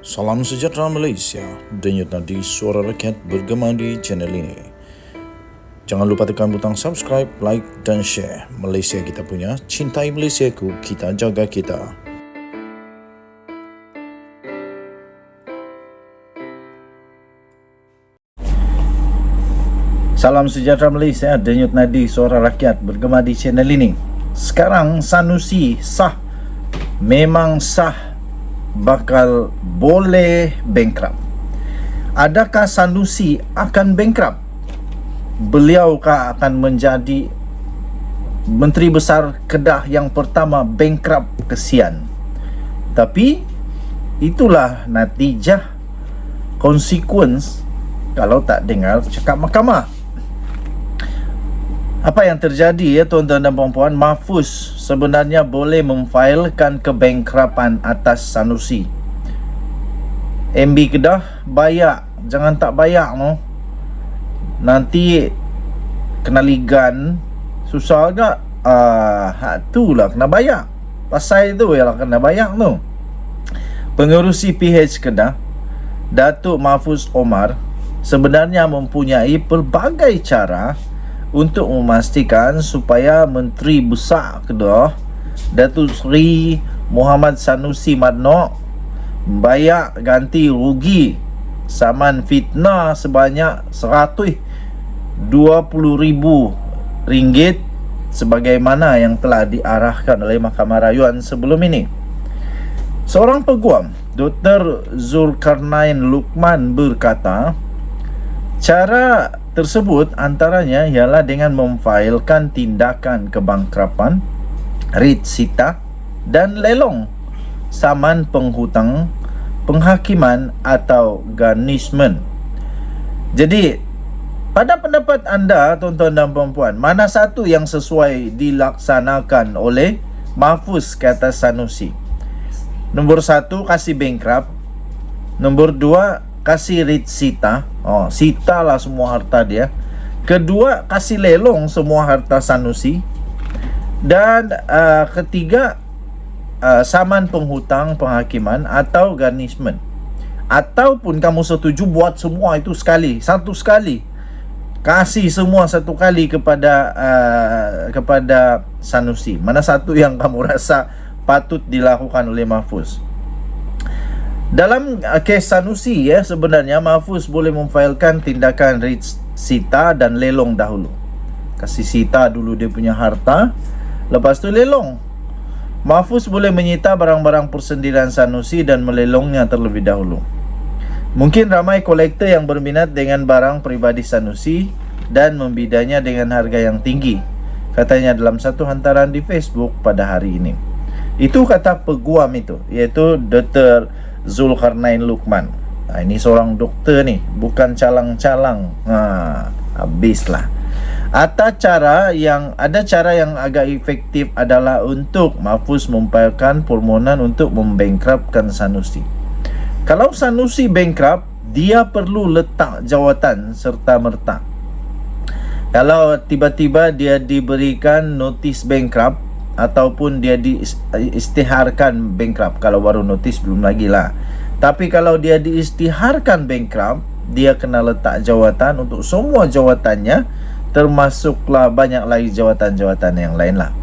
Salam sejahtera Malaysia, denyut nadi suara rakyat bergema di channel ini. Jangan lupa tekan butang subscribe, like dan share. Malaysia kita punya, cintai Malaysiaku, kita jaga kita. Salam sejahtera Malaysia, denyut nadi suara rakyat bergema di channel ini. Sekarang Sanusi sah, memang sah, bakal boleh bankrupt. Adakah Sanusi akan bankrupt? Beliaukah akan menjadi Menteri Besar Kedah yang pertama bankrupt? Kesian. Tapi itulah natijah, konsekuens kalau tak dengar cakap mahkamah. Apa yang terjadi ya tuan-tuan dan puan-puan? Mahfuz sebenarnya boleh memfailkan kebankruptan atas Sanusi. MB Kedah bayar, jangan tak bayar no. Nanti kena ligan, susah agak. Tu lah kena bayar. Pasal itu ialah kena bayar tu. Pengerusi PH Kedah, Datuk Mahfuz Omar, sebenarnya mempunyai pelbagai cara untuk memastikan supaya Menteri Besar Kedah, Datuk Seri Muhammad Sanusi Madnok, bayar ganti rugi saman fitnah sebanyak RM120,000 sebagaimana yang telah diarahkan oleh Mahkamah Rayuan sebelum ini. Seorang peguam, Dr. Zulkarnain Luqman, berkata cara tersebut antaranya ialah dengan memfailkan tindakan kebangkrapan, writ sita dan lelong saman penghutang, penghakiman atau garnishment. Jadi, pada pendapat anda tuan-tuan dan puan-puan, mana satu yang sesuai dilaksanakan oleh Mahfuz kata Sanusi? Nombor 1, kasih bankrupt. Nombor 2, kasih writ sita. Sita lah semua harta dia. Kedua, kasih lelong semua harta Sanusi. Dan ketiga, saman penghutang, penghakiman atau garnishment. Ataupun kamu setuju buat semua itu sekali, satu sekali, kasih semua satu kali kepada Sanusi. Mana satu yang kamu rasa patut dilakukan oleh Mahfuz? Dalam kes Sanusi ya, sebenarnya Mahfuz boleh memfailkan tindakan writ sita dan lelong dahulu. Kasih sita dulu dia punya harta, lepas tu lelong. Mahfuz boleh menyita barang-barang persendirian Sanusi dan melelongnya terlebih dahulu. Mungkin ramai kolektor yang berminat dengan barang peribadi Sanusi dan membidanya dengan harga yang tinggi, katanya dalam satu hantaran di Facebook pada hari ini. Itu kata peguam itu, iaitu Dr. Zulkarnain Luqman. Ini seorang doktor ni, bukan calang-calang. Habislah. Ada cara yang agak efektif adalah untuk Mahfuz memfailkan permohonan untuk membankruptkan Sanusi. Kalau Sanusi bankrupt, dia perlu letak jawatan serta merta. Kalau tiba-tiba dia diberikan notis bankrupt ataupun dia diisytiharkan bankrupt, kalau baru notis belum lagi lah. Tapi kalau dia diisytiharkan bankrupt, dia kena letak jawatan untuk semua jawatannya, termasuklah banyak lagi jawatan-jawatan yang lain lah.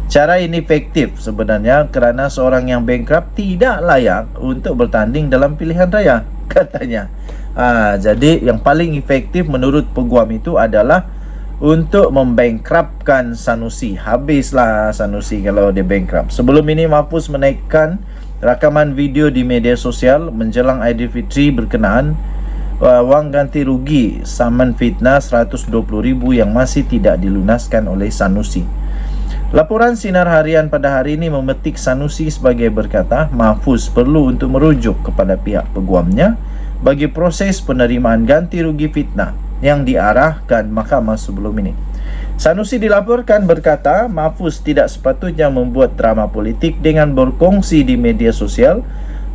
Cara ini efektif sebenarnya kerana seorang yang bankrupt tidak layak untuk bertanding dalam pilihan raya, katanya. Jadi yang paling efektif menurut peguam itu adalah untuk membankruptkan Sanusi. Habislah Sanusi kalau dia bankrupt. Sebelum ini Mahfuz menaikkan rakaman video di media sosial menjelang Aidilfitri berkenaan wang ganti rugi saman fitnah RM120,000 yang masih tidak dilunaskan oleh Sanusi. Laporan Sinar Harian pada hari ini memetik Sanusi sebagai berkata Mahfuz perlu untuk merujuk kepada pihak peguamnya bagi proses penerimaan ganti rugi fitnah yang diarahkan mahkamah sebelum ini. Sanusi dilaporkan berkata Mahfuz tidak sepatutnya membuat drama politik dengan berkongsi di media sosial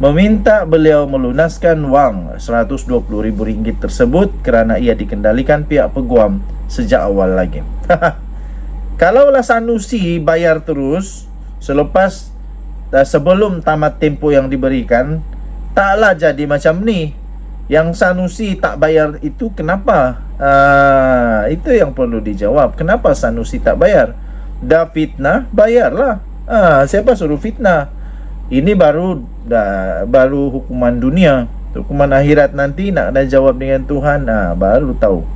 meminta beliau melunaskan wang RM120,000 tersebut kerana ia dikendalikan pihak peguam sejak awal lagi. Kalaulah Sanusi bayar terus selepas sebelum tamat tempoh yang diberikan, Taklah jadi macam ni. Yang Sanusi tak bayar itu kenapa? Itu yang perlu dijawab. Kenapa Sanusi tak bayar? Dah fitnah, bayarlah. Siapa suruh fitnah? Ini baru hukuman dunia. Hukuman akhirat nanti nak ada jawab dengan Tuhan, baru tahu.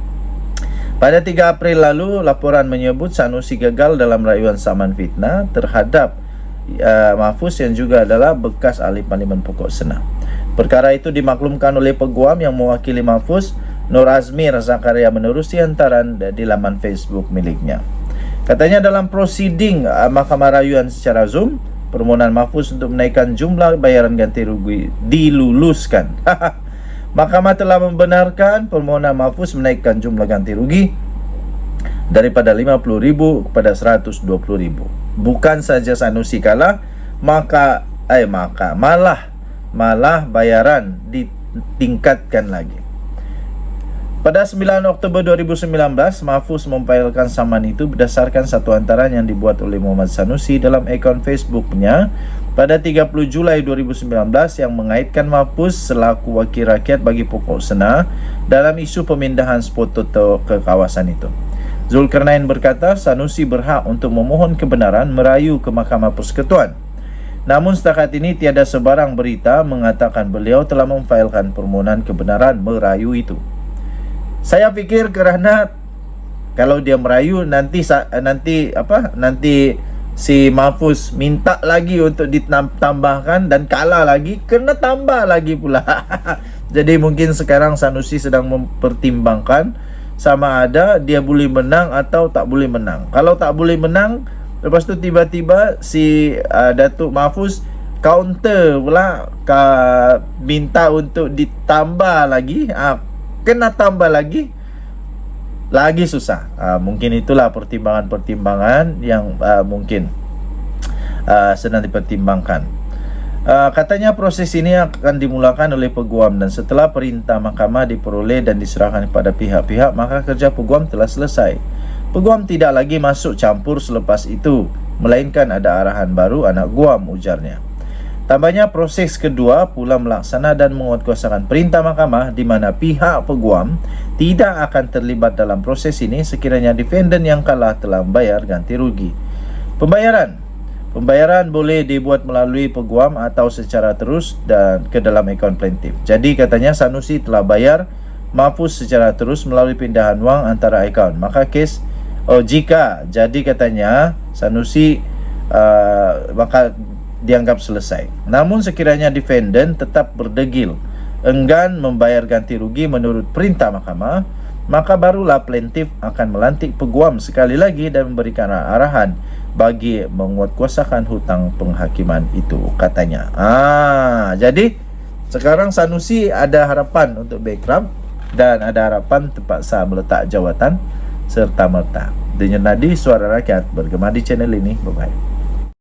Pada 3 April lalu, laporan menyebut Sanusi gagal dalam rayuan saman fitnah terhadap Mahfuz yang juga adalah bekas ahli Parlimen Pokok Sena. Perkara itu dimaklumkan oleh peguam yang mewakili Mahfuz, Nur Azmir Zakaria, menerusi hantaran di laman Facebook miliknya. Katanya dalam prosiding Mahkamah Rayuan secara Zoom, permohonan Mahfuz untuk menaikkan jumlah bayaran ganti rugi diluluskan. Mahkamah telah membenarkan permohonan Mahfuz menaikkan jumlah ganti rugi daripada 50,000 kepada 120,000. Bukan saja Sanusi kalah, malah bayaran ditingkatkan lagi. Pada 9 Oktober 2019, Mahfuz memfailkan saman itu berdasarkan satu hantaran yang dibuat oleh Muhammad Sanusi dalam akaun Facebooknya pada 30 Julai 2019 yang mengaitkan Mahfuz selaku wakil rakyat bagi Pokok Sena dalam isu pemindahan spot Toto ke kawasan itu. Zulkarnain berkata Sanusi berhak untuk memohon kebenaran merayu ke Mahkamah Persekutuan. Namun setakat ini tiada sebarang berita mengatakan beliau telah memfailkan permohonan kebenaran merayu itu. Saya fikir kerana kalau dia merayu nanti si Mahfuz minta lagi untuk ditambahkan dan kalah lagi, kena tambah lagi pula. Jadi mungkin sekarang Sanusi sedang mempertimbangkan sama ada dia boleh menang atau tak boleh menang. Kalau tak boleh menang, lepas tu tiba-tiba si Datuk Mahfuz counter pula, minta untuk ditambah lagi, kena tambah lagi susah. Mungkin itulah pertimbangan-pertimbangan yang mungkin sedang dipertimbangkan. Katanya proses ini akan dimulakan oleh peguam dan setelah perintah mahkamah diperoleh dan diserahkan kepada pihak-pihak, maka kerja peguam telah selesai. Peguam tidak lagi masuk campur selepas itu, melainkan ada arahan baru anak guam, ujarnya. Tambahnya, proses kedua pula melaksana dan menguatkuasakan perintah mahkamah di mana pihak peguam tidak akan terlibat dalam proses ini sekiranya defendant yang kalah telah membayar ganti rugi. Pembayaran boleh dibuat melalui peguam atau secara terus dan ke dalam akaun plaintiff. Jadi katanya Sanusi telah bayar Mahfuz secara terus melalui pindahan wang antara akaun. Maka jika jadi katanya Sanusi maka dianggap selesai. Namun sekiranya defendant tetap berdegil enggan membayar ganti rugi menurut perintah mahkamah, maka barulah plaintiff akan melantik peguam sekali lagi dan memberikan arahan bagi menguatkuasakan hutang penghakiman itu, katanya. Jadi sekarang Sanusi ada harapan untuk bankrupt dan ada harapan terpaksa meletak jawatan serta merta. Denyut nadi suara rakyat bergema di channel ini. Bye bye.